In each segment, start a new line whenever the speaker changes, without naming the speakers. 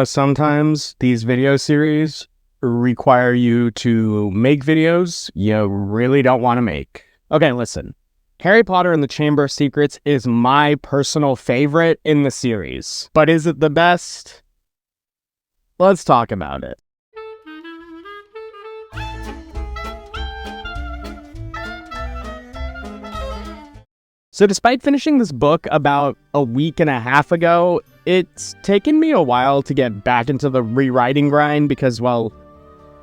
Sometimes these video series require you to make videos you really don't want to make. Okay, listen. Harry Potter and the Chamber of Secrets is my personal favorite in the series. But is it the best? Let's talk about it. So despite finishing this book about a week and a half ago, it's taken me a while to get back into the rewriting grind because, well,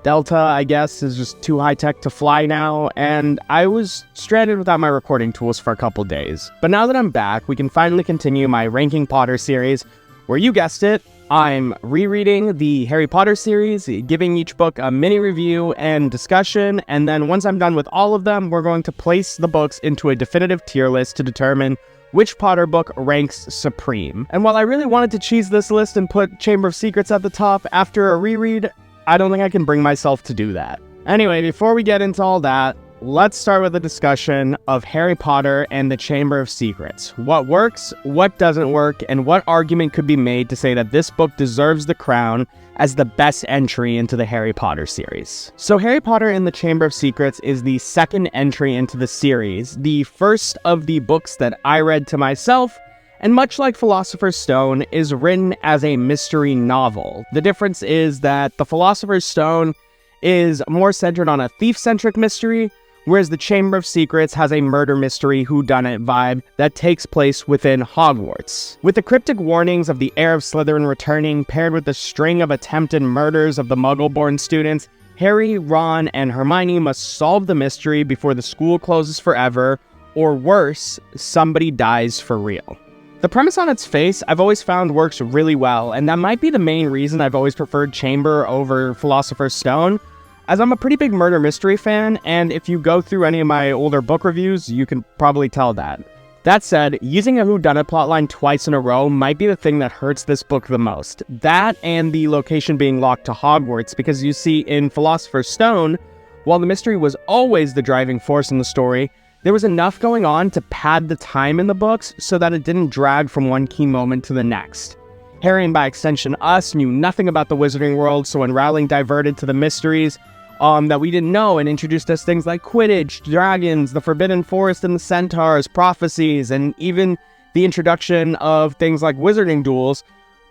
Delta, I guess, is just too high-tech to fly now, and I was stranded without my recording tools for a couple days. But now that I'm back, we can finally continue my Ranking Potter series, where you guessed it, I'm rereading the Harry Potter series, giving each book a mini review and discussion, and then once I'm done with all of them, we're going to place the books into a definitive tier list to determine which Potter book ranks supreme. And while I really wanted to cheese this list and put Chamber of Secrets at the top after a reread, I don't think I can bring myself to do that. Anyway, before we get into all that, let's start with a discussion of Harry Potter and the Chamber of Secrets. What works, what doesn't work, and what argument could be made to say that this book deserves the crown as the best entry into the Harry Potter series. So Harry Potter and the Chamber of Secrets is the second entry into the series, the first of the books that I read to myself, and much like Philosopher's Stone, is written as a mystery novel. The difference is that the Philosopher's Stone is more centered on a thief-centric mystery, whereas the Chamber of Secrets has a murder mystery whodunit vibe that takes place within Hogwarts. With the cryptic warnings of the heir of Slytherin returning, paired with the string of attempted murders of the Muggle-born students, Harry, Ron, and Hermione must solve the mystery before the school closes forever, or worse, somebody dies for real. The premise on its face, I've always found works really well, and that might be the main reason I've always preferred Chamber over Philosopher's Stone, as I'm a pretty big murder mystery fan, and if you go through any of my older book reviews, you can probably tell that. That said, using a whodunit plotline twice in a row might be the thing that hurts this book the most. That and the location being locked to Hogwarts, because you see, in Philosopher's Stone, while the mystery was always the driving force in the story, there was enough going on to pad the time in the books so that it didn't drag from one key moment to the next. Harry, and by extension us, knew nothing about the wizarding world, so when Rowling diverted to the mysteries that we didn't know and introduced us things like Quidditch, dragons, the Forbidden Forest and the Centaurs, prophecies, and even the introduction of things like wizarding duels,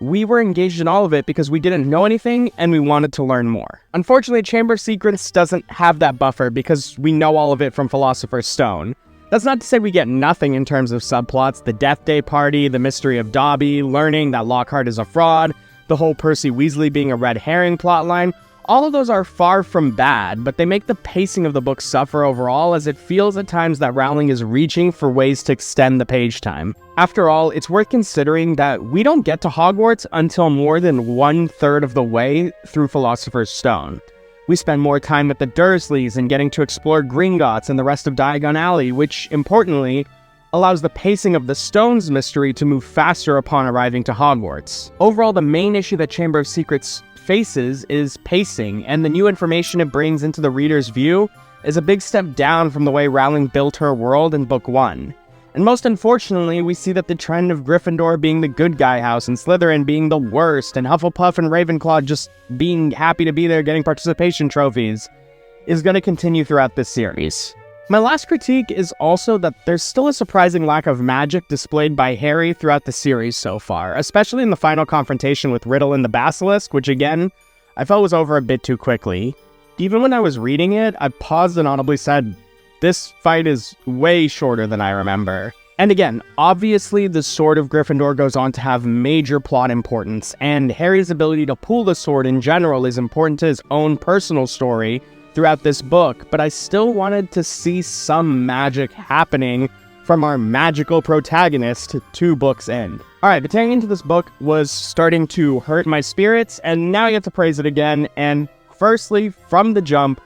we were engaged in all of it because we didn't know anything and we wanted to learn more. Unfortunately, Chamber of Secrets doesn't have that buffer because we know all of it from Philosopher's Stone. That's not to say we get nothing in terms of subplots, the Death Day party, the mystery of Dobby, learning that Lockhart is a fraud, the whole Percy Weasley being a red herring plotline. All of those are far from bad, but they make the pacing of the book suffer overall, as it feels at times that Rowling is reaching for ways to extend the page time. After all, it's worth considering that we don't get to Hogwarts until more than 1/3 of the way through Philosopher's Stone. We spend more time with the Dursleys and getting to explore Gringotts and the rest of Diagon Alley, which, importantly, allows the pacing of the Stones mystery to move faster upon arriving to Hogwarts. Overall, the main issue that Chamber of Secrets faces is pacing, and the new information it brings into the reader's view is a big step down from the way Rowling built her world in Book 1. And most unfortunately, we see that the trend of Gryffindor being the good guy house and Slytherin being the worst, and Hufflepuff and Ravenclaw just being happy to be there getting participation trophies, is going to continue throughout this series. My last critique is also that there's still a surprising lack of magic displayed by Harry throughout the series so far, especially in the final confrontation with Riddle and the Basilisk, which again, I felt was over a bit too quickly. Even when I was reading it, I paused and audibly said, this fight is way shorter than I remember. And again, obviously the Sword of Gryffindor goes on to have major plot importance, and Harry's ability to pull the sword in general is important to his own personal story throughout this book, but I still wanted to see some magic happening from our magical protagonist 2 books in. Alright, but taking into this book was starting to hurt my spirits, and now I get to praise it again, and firstly, from the jump,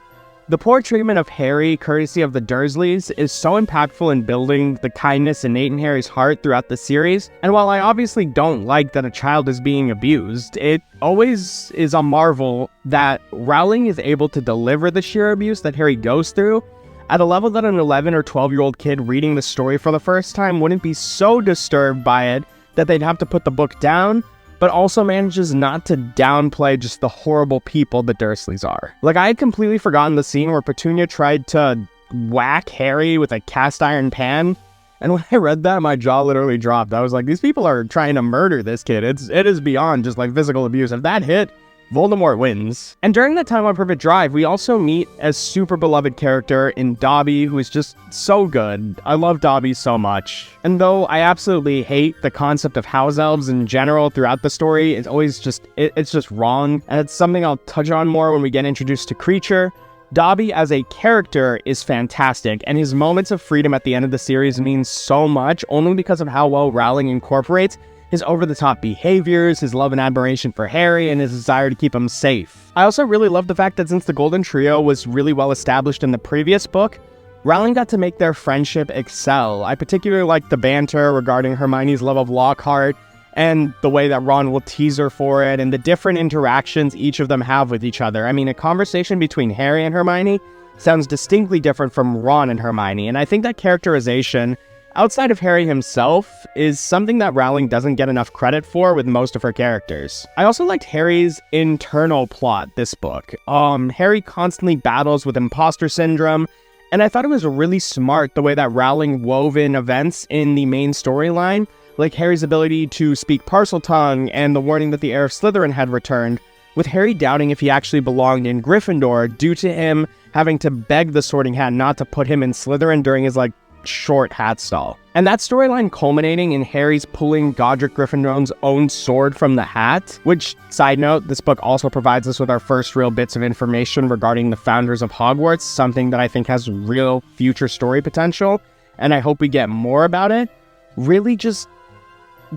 the poor treatment of Harry, courtesy of the Dursleys, is so impactful in building the kindness innate in Harry's heart throughout the series, and while I obviously don't like that a child is being abused, it always is a marvel that Rowling is able to deliver the sheer abuse that Harry goes through at a level that an 11 or 12-year-old kid reading the story for the first time wouldn't be so disturbed by it that they'd have to put the book down, but also manages not to downplay just the horrible people the Dursleys are. Like, I had completely forgotten the scene where Petunia tried to whack Harry with a cast iron pan, and when I read that, my jaw literally dropped. I was like, these people are trying to murder this kid. It is beyond just like physical abuse. If that hit, Voldemort wins. And during that time on Privet Drive, we also meet a super beloved character in Dobby, who is just so good. I love Dobby so much. And though I absolutely hate the concept of house elves in general throughout the story, it's always just, it's just wrong. And it's something I'll touch on more when we get introduced to Creature. Dobby as a character is fantastic, and his moments of freedom at the end of the series mean so much only because of how well Rowling incorporates his over-the-top behaviors, his love and admiration for Harry, and his desire to keep him safe. I also really love the fact that since the Golden Trio was really well established in the previous book, Rowling got to make their friendship excel. I particularly like the banter regarding Hermione's love of Lockhart, and the way that Ron will tease her for it, and the different interactions each of them have with each other. I mean, a conversation between Harry and Hermione sounds distinctly different from Ron and Hermione, and I think that characterization, outside of Harry himself, is something that Rowling doesn't get enough credit for with most of her characters. I also liked Harry's internal plot this book. Harry constantly battles with imposter syndrome, and I thought it was really smart the way that Rowling wove in events in the main storyline, like Harry's ability to speak Parseltongue and the warning that the heir of Slytherin had returned, with Harry doubting if he actually belonged in Gryffindor due to him having to beg the Sorting Hat not to put him in Slytherin during his, short hat stall. And that storyline culminating in Harry's pulling Godric Gryffindor's own sword from the hat, which, side note, this book also provides us with our first real bits of information regarding the founders of Hogwarts, something that I think has real future story potential, and I hope we get more about it, really just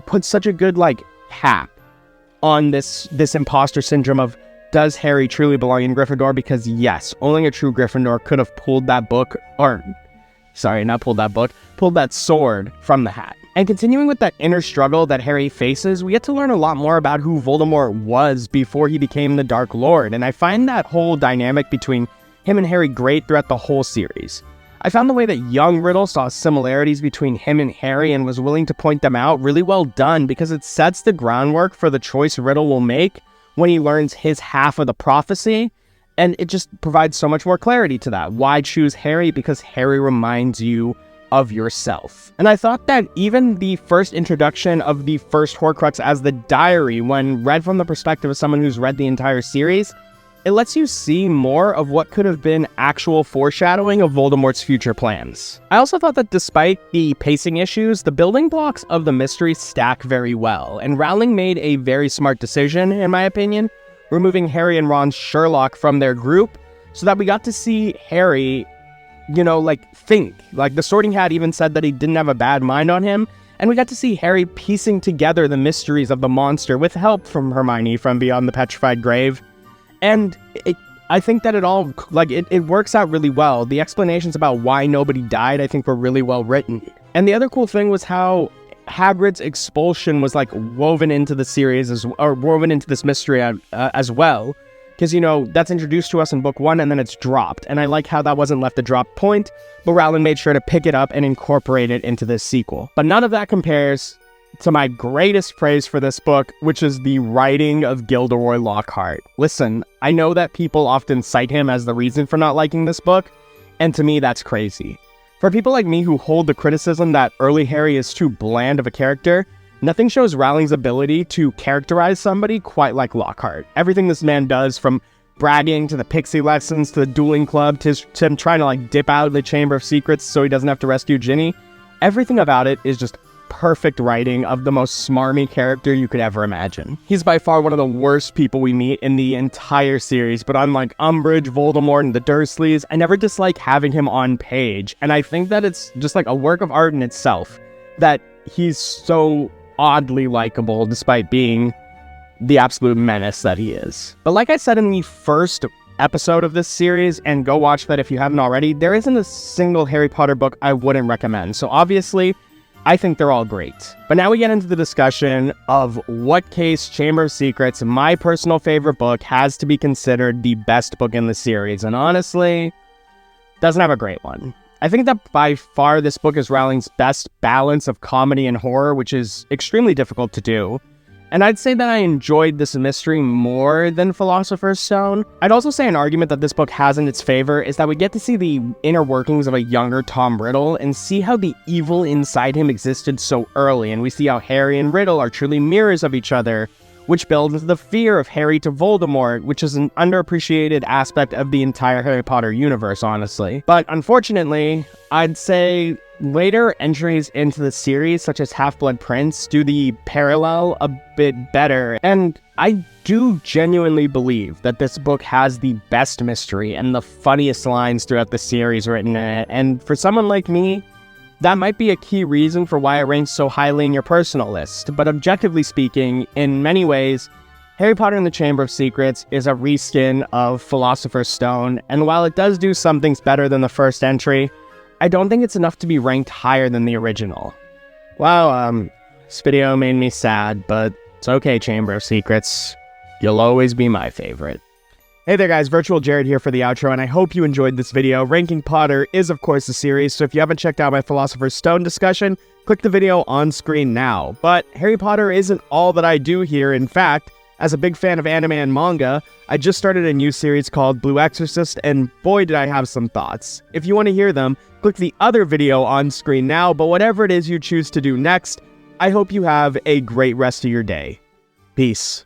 put such a good, cap on this imposter syndrome of, does Harry truly belong in Gryffindor? Because yes, only a true Gryffindor could have pulled that book, pulled that sword from the hat. And continuing with that inner struggle that Harry faces, we get to learn a lot more about who Voldemort was before he became the Dark Lord, and I find that whole dynamic between him and Harry great throughout the whole series. I found the way that young Riddle saw similarities between him and Harry and was willing to point them out really well done, because it sets the groundwork for the choice Riddle will make when he learns his half of the prophecy, and it just provides so much more clarity to that. Why choose Harry? Because Harry reminds you of yourself. And I thought that even the first introduction of the first Horcrux as the diary, when read from the perspective of someone who's read the entire series, it lets you see more of what could have been actual foreshadowing of Voldemort's future plans. I also thought that despite the pacing issues, the building blocks of the mystery stack very well, and Rowling made a very smart decision, in my opinion, removing Harry and Ron's Sherlock from their group, so that we got to see Harry, think. The Sorting Hat even said that he didn't have a bad mind on him, and we got to see Harry piecing together the mysteries of the monster with help from Hermione from Beyond the Petrified Grave. And I think that it all, it works out really well. The explanations about why nobody died, I think, were really well written. And the other cool thing was how Hagrid's expulsion was, woven into the series, or woven into this mystery as well. Because, that's introduced to us in book 1, and then it's dropped. And I like how that wasn't left a drop point, but Rowling made sure to pick it up and incorporate it into this sequel. But none of that compares to my greatest praise for this book, which is the writing of Gilderoy Lockhart. Listen, I know that people often cite him as the reason for not liking this book, and to me that's crazy. For people like me who hold the criticism that early Harry is too bland of a character, nothing shows Rowling's ability to characterize somebody quite like Lockhart. Everything this man does, from bragging to the pixie lessons to the dueling club to him trying to dip out of the Chamber of Secrets so he doesn't have to rescue Ginny, everything about it is just perfect writing of the most smarmy character you could ever imagine. He's by far one of the worst people we meet in the entire series, but unlike Umbridge, Voldemort, and the Dursleys, I never dislike having him on page, and I think that it's just a work of art in itself, that he's so oddly likable despite being the absolute menace that he is. But like I said in the first episode of this series, and go watch that if you haven't already, there isn't a single Harry Potter book I wouldn't recommend, so obviously I think they're all great. But now we get into the discussion of what case Chamber of Secrets, my personal favorite book, has to be considered the best book in the series. And honestly, doesn't have a great one. I think that by far this book is Rowling's best balance of comedy and horror, which is extremely difficult to do. And I'd say that I enjoyed this mystery more than Philosopher's Stone. I'd also say an argument that this book has in its favor is that we get to see the inner workings of a younger Tom Riddle and see how the evil inside him existed so early, and we see how Harry and Riddle are truly mirrors of each other, which builds into the fear of Harry to Voldemort, which is an underappreciated aspect of the entire Harry Potter universe, honestly. But unfortunately, I'd say later entries into the series, such as Half-Blood Prince, do the parallel a bit better, and I do genuinely believe that this book has the best mystery and the funniest lines throughout the series written in it, and for someone like me, that might be a key reason for why it ranks so highly in your personal list. But objectively speaking, in many ways, Harry Potter and the Chamber of Secrets is a reskin of Philosopher's Stone, and while it does do some things better than the first entry, I don't think it's enough to be ranked higher than the original. Wow, this video made me sad, but it's okay, Chamber of Secrets. You'll always be my favorite. Hey there guys, Virtual Jared here for the outro, and I hope you enjoyed this video. Ranking Potter is of course the series, so if you haven't checked out my Philosopher's Stone discussion, click the video on screen now. But Harry Potter isn't all that I do here. In fact, as a big fan of anime and manga, I just started a new series called Blue Exorcist, and boy did I have some thoughts. If you want to hear them, click the other video on screen now, but whatever it is you choose to do next, I hope you have a great rest of your day. Peace.